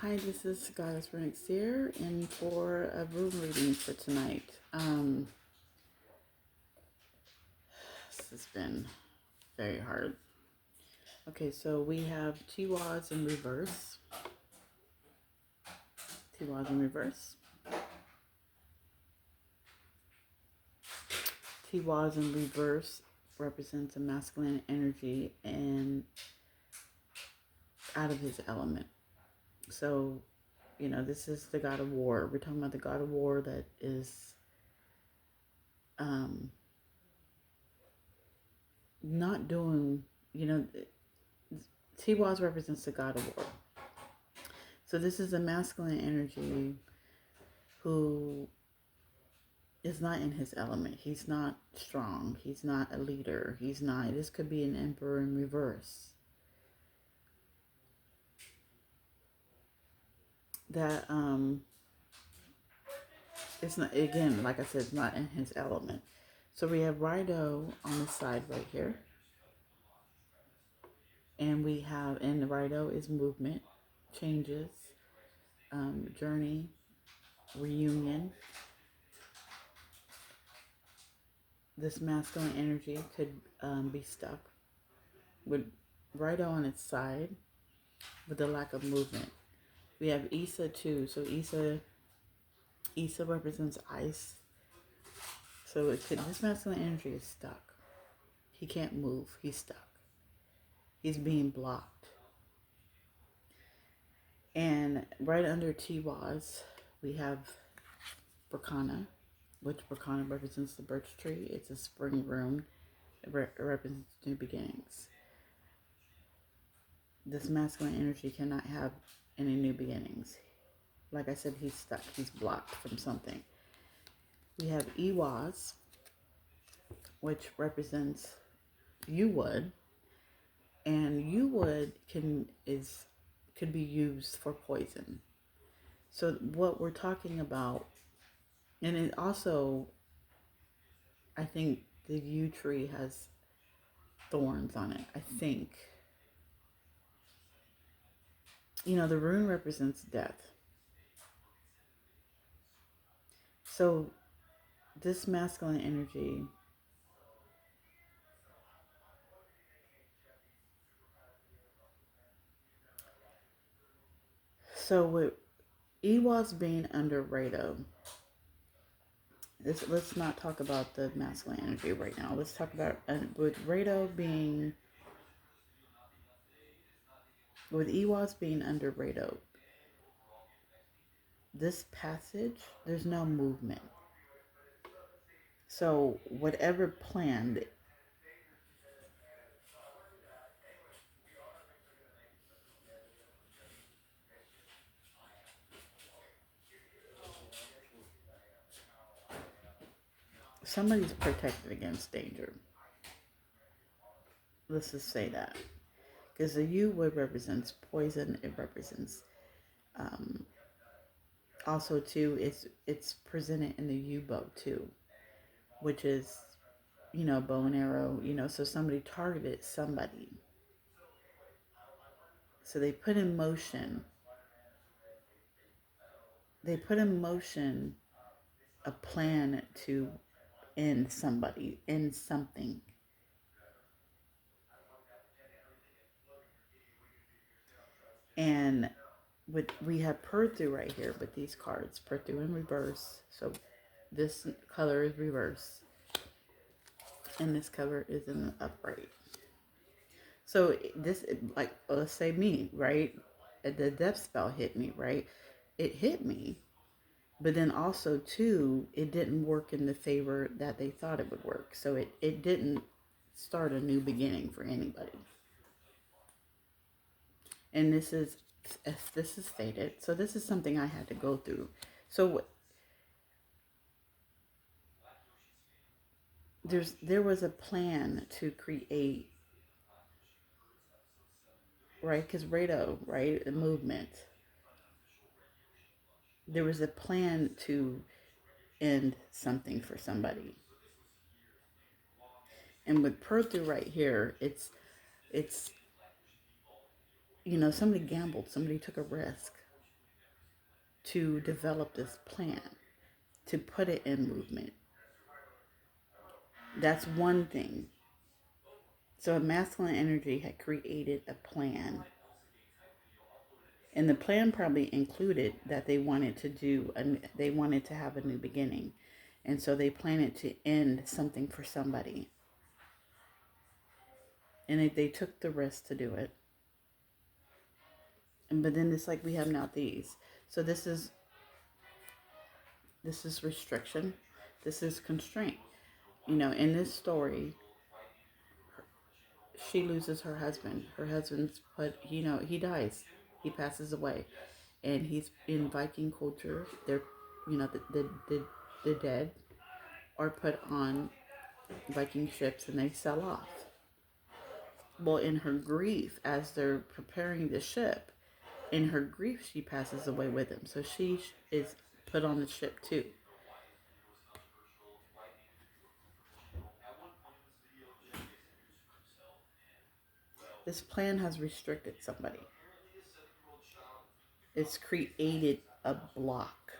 Hi, this is Goddess Renixir, and for a room reading for tonight. This has been very hard. Okay, so we have Tiwaz in reverse. Tiwaz in reverse. Tiwaz in reverse represents a masculine energy and out of his element. So, this is the god of war. We're talking about the god of war that is not doing, Tiwaz represents the god of war. So this is a masculine energy who is not in his element. He's not strong. He's not a leader. This could be an emperor in reverse. That, it's not, again, like I said, it's not in his element. So we have Rido on the side right here. And we have, and Rido is movement, changes, journey, reunion. This masculine energy could be stuck with Rido on its side with the lack of movement. We have Issa too. So Issa represents ice. So this masculine energy is stuck. He can't move. He's stuck. He's being blocked. And right under Tiwaz, we have Bracana, which Bracana represents the birch tree. It's a spring rune. It represents new beginnings. This masculine energy cannot have any new beginnings. Like I said, he's stuck. He's blocked from something. We have Iwaz, which represents Uwood, and Uwood could be used for poison. So what we're talking about, and it also, I think the yew tree has thorns on it. I think, the rune represents death. So this masculine energy, so with Iwaz being under Rado, let's not talk about the masculine energy right now. Let's talk about with Iwaz being under Rado. This passage, there's no movement. So whatever planned, somebody's protected against danger. Let's just say that. Because the U wood represents poison. It represents, also too, it's presented in the U bow too, which is, bow and arrow, so somebody targeted somebody. So they put in motion a plan to end somebody, end something. And we have Perthu right here with these cards. Perthu in reverse. So this color is reverse. And this color is in the upright. So this, like, let's say me, right? The death spell hit me, right? It hit me. But then also, too, it didn't work in the favor that they thought it would work. So it didn't start a new beginning for anybody. And this is stated. So this is something I had to go through. So there was a plan to create, right? Because Rado, right, the movement. There was a plan to end something for somebody. And with Perthu right here, it's somebody gambled, somebody took a risk. to develop this plan, to put it in movement. That's one thing. So a masculine energy had created a plan. And the plan probably included that they wanted to they wanted to have a new beginning. And so they planned to end something for somebody. And they took the risk to do it. But then it's like we have now these. So this is restriction. This is constraint. In this story, she loses her husband. Her husband's he dies. He passes away. And he's in Viking culture. They're, the dead are put on Viking ships and they sell off. Well, in her grief, as they're preparing the ship, in her grief, she passes away with him. So she is put on the ship too. This plan has restricted somebody. It's created a block.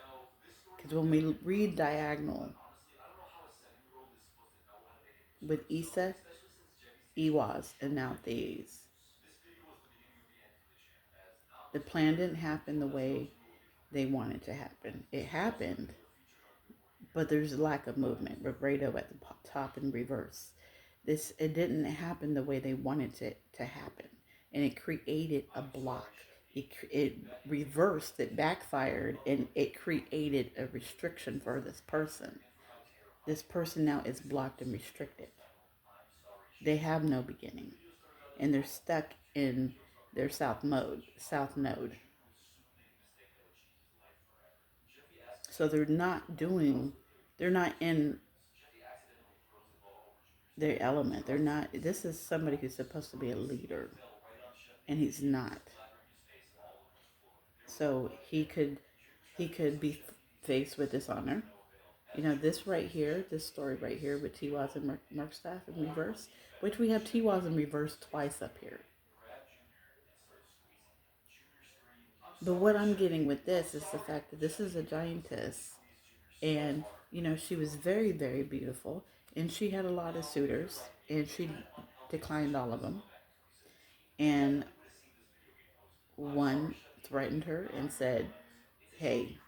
Because when we read diagonal with Isa, Tiwaz, and now these, the plan didn't happen the way they wanted to happen. It happened, but there's a lack of movement. Vibrato at the top in reverse. It didn't happen the way they wanted it to happen, and it created a block. It reversed. It backfired, and it created a restriction for this person. This person now is blocked and restricted. They have no beginning, and they're stuck in their south node. So they're not in their element. They're not. This is somebody who's supposed to be a leader, and he's not. So he could be faced with dishonor. This right here, this story right here with Tiwaz and Merkstaff in reverse, which we have Tiwaz in reverse twice up here. But what I'm getting with this is the fact that this is a giantess, and she was very, very beautiful, and she had a lot of suitors, and she declined all of them. And one threatened her and said, "Hey,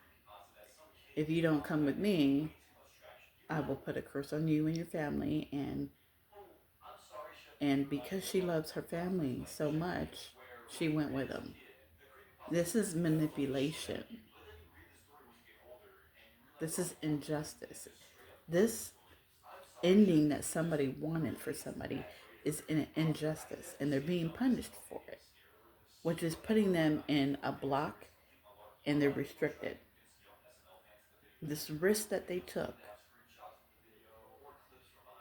if you don't come with me, I will put a curse on you and your family." And because she loves her family so much, she went with him. This is manipulation. This is injustice. This ending that somebody wanted for somebody is an injustice, and they're being punished for it, which is putting them in a block, and they're restricted. This risk that they took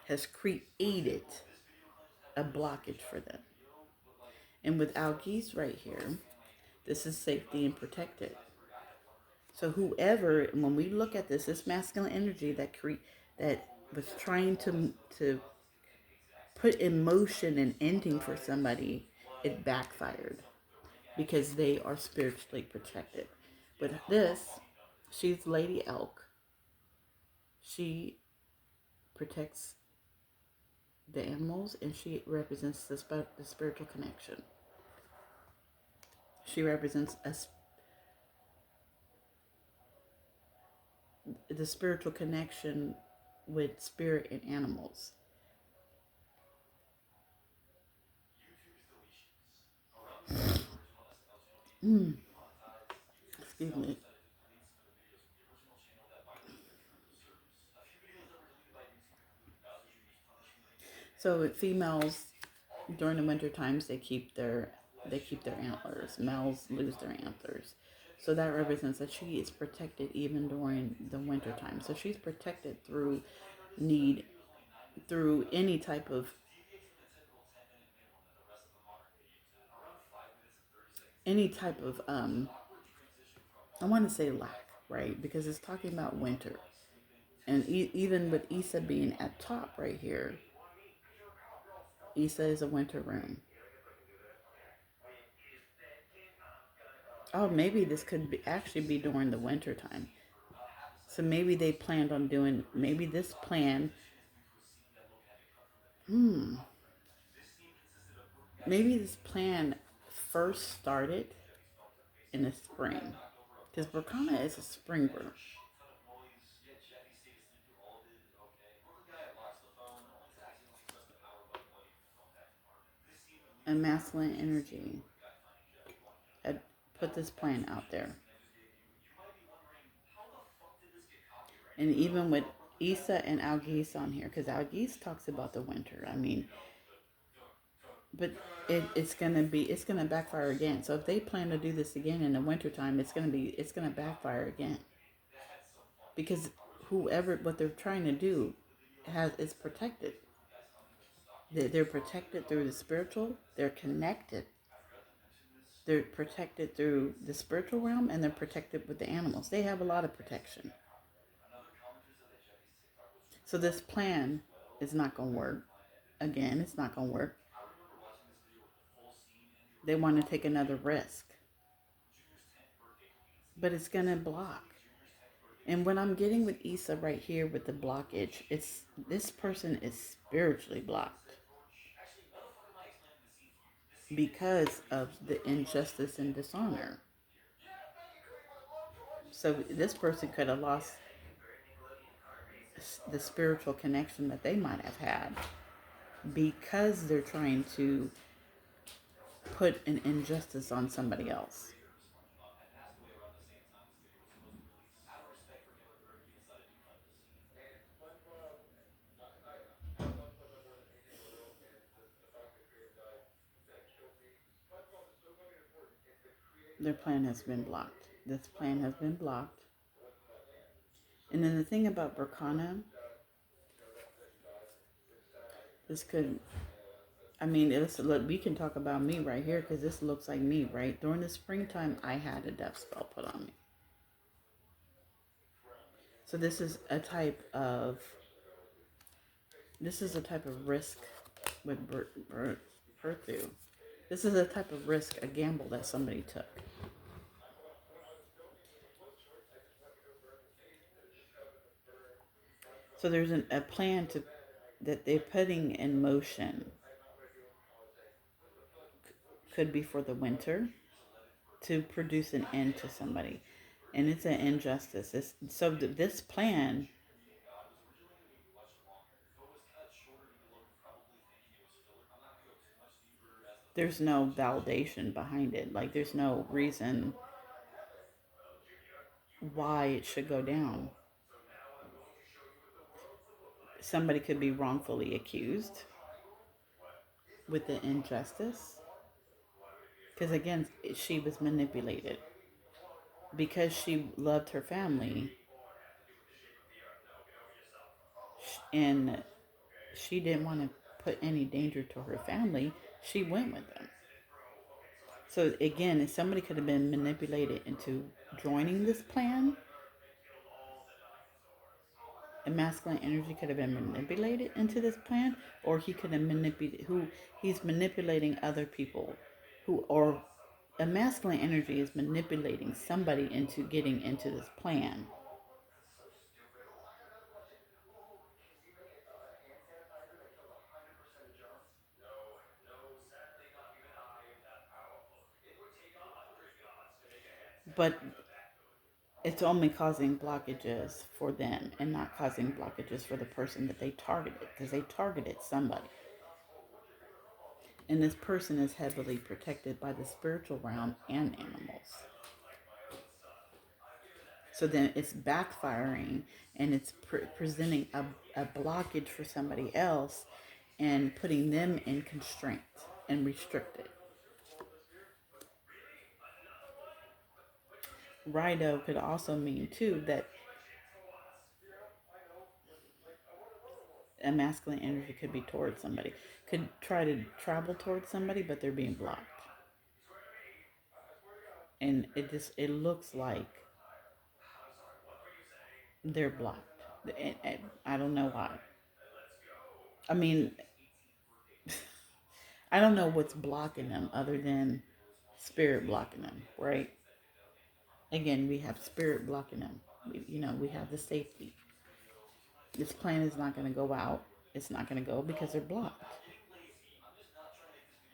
has created a blockage for them. And with Algiz right here, this is safety and protected. So whoever, when we look at this masculine energy that was trying to put in motion an ending for somebody, it backfired because they are spiritually protected. With this, she's Lady Elk. She protects the animals, and she represents the spiritual connection. She represents the spiritual connection with spirit and animals. Excuse me. So females during the winter times they keep their antlers. Males lose their antlers. So that represents that she is protected even during the winter time. So she's protected through any type of I want to say lack, right? Because it's talking about winter. And even with Issa being at top right here, Issa is a winter rune. Oh, maybe this could actually be during the winter time. So maybe they planned on doing, maybe this plan, hmm, maybe this plan first started in the spring. Because Burkana is a spring group. And masculine energy had put this plan out there. And even with Issa and Algis on here, because Algis talks about the winter. I mean, but it's gonna backfire again. So if they plan to do this again in the wintertime, it's gonna backfire again. Because whoever what they're trying to do has is protected. They're protected through the spiritual. They're connected. They're protected through the spiritual realm, and they're protected with the animals. They have a lot of protection. So this plan is not going to work. Again, it's not going to work. They want to take another risk, but it's going to block. And what I'm getting with Issa right here with the blockage, it's this person is spiritually blocked because of the injustice and dishonor. So this person could have lost the spiritual connection that they might have had because they're trying to put an injustice on somebody else. Their plan has been blocked. This plan has been blocked. And then the thing about Burkana, this could, I mean, look, we can talk about me right here because this looks like me, right? During the springtime, I had a death spell put on me. So this is a type of risk with Berthu. This is a type of risk, a gamble that somebody took. So there's a plan that they're putting in motion. Could be for the winter to produce an end to somebody, and it's an injustice. This plan, there's no validation behind it. Like there's no reason why it should go down. Somebody could be wrongfully accused with the injustice because again she was manipulated because she loved her family and she didn't want to put any danger to her family. She went with them. So again, if somebody could have been manipulated into joining this plan, a masculine energy could have been manipulated into this plan, or he could have manipulated who he's manipulating other people who or a masculine energy is manipulating somebody into getting into this plan. But it's only causing blockages for them and not causing blockages for the person that they targeted because they targeted somebody. And this person is heavily protected by the spiritual realm and animals. So then it's backfiring and it's presenting a blockage for somebody else and putting them in constraint and restricted. Rido could also mean too that a masculine energy could be towards somebody, could try to travel towards somebody, but they're being blocked. And it looks like they're blocked. And I don't know why. I mean, I don't know what's blocking them other than spirit blocking them, right? Again, we have spirit blocking them. We have the safety. This plan is not going to go out. It's not going to go because they're blocked.